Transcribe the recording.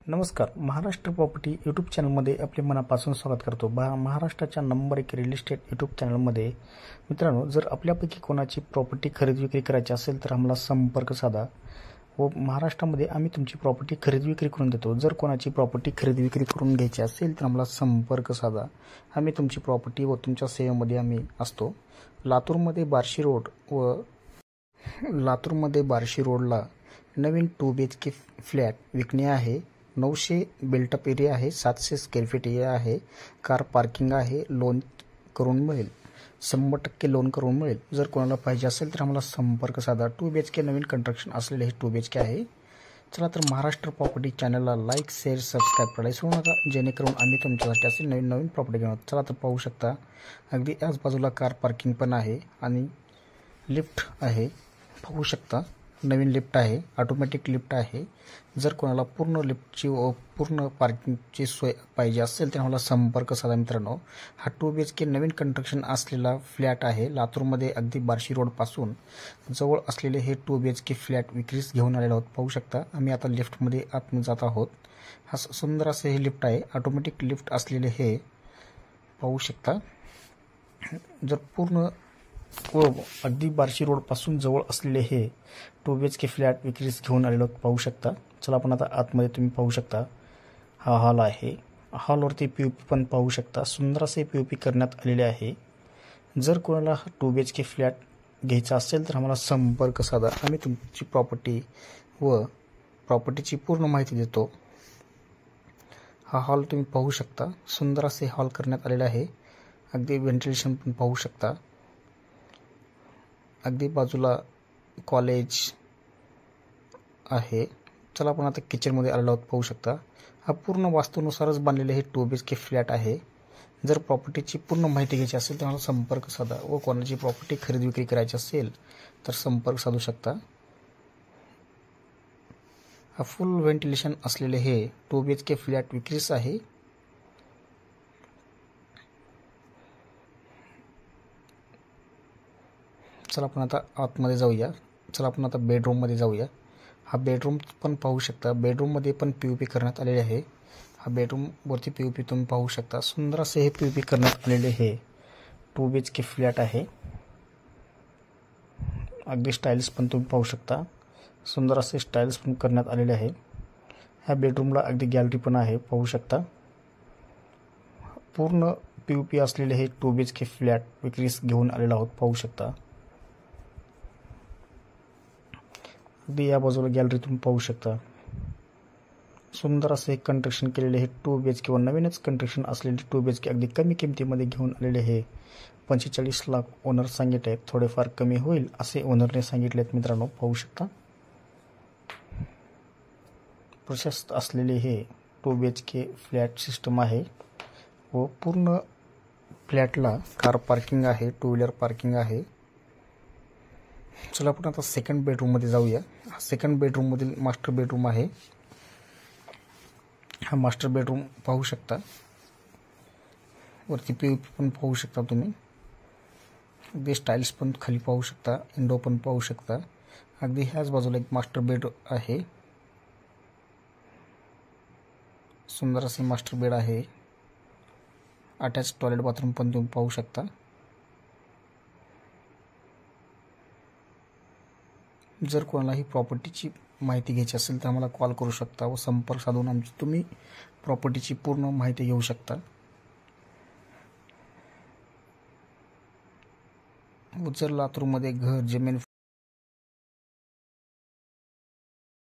नमस्कार. Maharashtra property YouTube चॅनलमध्ये आपले मनापासून स्वागत करतो. महाराष्ट्राच्या नंबर 1 रिअल इस्टेट यूट्यूब चॅनलमध्ये मित्रांनो, जर आपल्यापैकी कोणाची प्रॉपर्टी खरेदी विक्री करायची असेल तर आम्हाला संपर्क साधा व महाराष्ट्रामध्ये आम्ही तुमची प्रॉपर्टी खरेदी विक्री करून देतो. जर कोणाची प्रॉपर्टी खरेदी विक्री करून घ्यायची असेल तर आम्हाला संपर्क साधा. आम्ही तुमची प्रॉपर्टी व तुमच्या सेवेमध्ये आम्ही असतो. लातूरमध्ये बार्शी रोडला नवीन 2 BHK फ्लॅट विकणे आहे. 900 बिल्टअप एरिया आहे. 700 स्क्वेअर फीट एरिया आहे. कार पार्किंग आहे. लोन करून मिळेल. 100% लोन करून मिळेल. जर कोणाला पाहिजे असेल तर आम्हाला संपर्क साधा. 2 BHK नवीन कंस्ट्रक्शन असलेले हे 2 BHK आहे. चला तर महाराष्ट्र प्रॉपर्टी चॅनलला लाईक, शेअर, सबस्क्राईब करायला विसरू नका, जेणेकरून आम्ही तुमच्यासाठी असे नवीन प्रॉपर्टी घेऊन. चला तर पाहू शकता, अगदी याच बाजूला कार पार्किंग पण आहे आणि लिफ्ट आहे. पाहू शकता, नवीन लिफ्ट आहे. ऑटोमॅटिक लिफ्ट आहे. जर कोणाला पूर्ण लिफ्टची व पूर्ण पार्किंगची सोय पाहिजे असेल तर आम्हाला संपर्क साधा. मित्रांनो, हा 2 BHK नवीन कंस्ट्रक्शन असलेला फ्लॅट आहे. लातूरमध्ये अगदी बार्शी रोडपासून जवळ असलेले हे 2 BHK फ्लॅट विक्रीस घेऊन आलेलो आहोत. पाहू शकता, आम्ही आता लिफ्टमध्ये आत जात आहोत. हा सुंदर असे हे लिफ्ट आहे. ऑटोमॅटिक लिफ्ट असलेले हे पाहू शकता. जर पूर्ण व अगदी बार्शी रोडपासून जवळ असलेले हे 2 BHK फ्लॅट विक्रीस घेऊन आलेलो पाहू शकता. चला आपण आता आतमध्ये तुम्ही पाहू शकता, हा हॉल आहे. हॉलवरती POP पण पाहू शकता. सुंदर असे POP करण्यात आलेले आहे. जर कोणाला 2 BHK फ्लॅट घ्यायचा असेल तर आम्हाला संपर्क साधा. आम्ही तुमची प्रॉपर्टी व प्रॉपर्टीची पूर्ण माहिती देतो. हा हॉल तुम्ही पाहू शकता. सुंदर असे हॉल करण्यात आलेले आहे. अगदी व्हेंटिलेशन पण पाहू शकता. अगदी बाजूला कॉलेज आहे. चला आपण आता किचनमध्ये आलेलो आहोत. पाहू शकता, हा पूर्ण वास्तूनुसारच बांधलेले हे 2 BHK फ्लॅट आहे. जर प्रॉपर्टीची पूर्ण माहिती घ्यायची असेल तर मला संपर्क साधा व कोणाची प्रॉपर्टी खरेदी विक्री करायची असेल तर संपर्क साधू शकता. हा फुल व्हेंटिलेशन असलेले हे 2 BHK फ्लॅट विक्रीस आहे. चला आपण आता आतमध्ये जाऊया. चला आपण आता बेडरूममध्ये जाऊया. हा बेडरूम पण पाहू शकता. बेडरूममध्ये पण POP करण्यात आलेले आहे. हा बेडरूमवरती POP तुम्ही पाहू शकता. सुंदर असे हे POP करण्यात आलेले हे 2 BHK फ्लॅट आहे. अगदी स्टाईल्स पण तुम्ही पाहू शकता. सुंदर असे स्टाईल्स पण करण्यात आलेले आहे. ह्या बेडरूमला अगदी गॅलरी पण आहे. पाहू शकता, पूर्ण POP असलेले हे 2 BHK फ्लॅट विक्रीस घेऊन आलेलो आहोत. पाहू शकता, अगदी या बाजूला गॅलरी तुम्ही पाहू शकता. सुंदर असे कंस्ट्रक्शन केलेले हे 2 BHK व नवीनच कंस्ट्रक्शन असलेले 2 BHK अगदी कमी किमतीमध्ये घेऊन आलेले हे 45 लाख ओनर सांगितले आहेत. थोडेफार कमी होईल असे ओनरने सांगितले आहेत. मित्रांनो, पाहू शकता, प्रशस्त असलेले हे 2 BHK फ्लॅट सिस्टम आहे व पूर्ण फ्लॅटला कार पार्किंग आहे, 2 व्हीलर पार्किंग आहे. चला आपण आता सेकंड बेडरूममध्ये जाऊया. हा सेकंड बेडरूममधील मास्टर बेडरूम आहे. हा मास्टर बेडरूम पाहू शकता. वरती POP पण पाहू शकता तुम्ही. अगदी स्टाईल्स पण खाली पाहू शकता. विंडो पण पाहू शकता. अगदी ह्याच बाजूला एक मास्टर बेड आहे. सुंदर असे मास्टर बेड आहे. अटॅच टॉयलेट बाथरूम पण तुम्ही पाहू शकता. जर कोणालाही प्रॉपर्टीची माहिती घ्यायची असेल तर आम्हाला कॉल करू शकता व संपर्क साधून तुम्ही प्रॉपर्टीची पूर्ण माहिती घेऊ शकता. व जर लातूरमध्ये घर, जमीन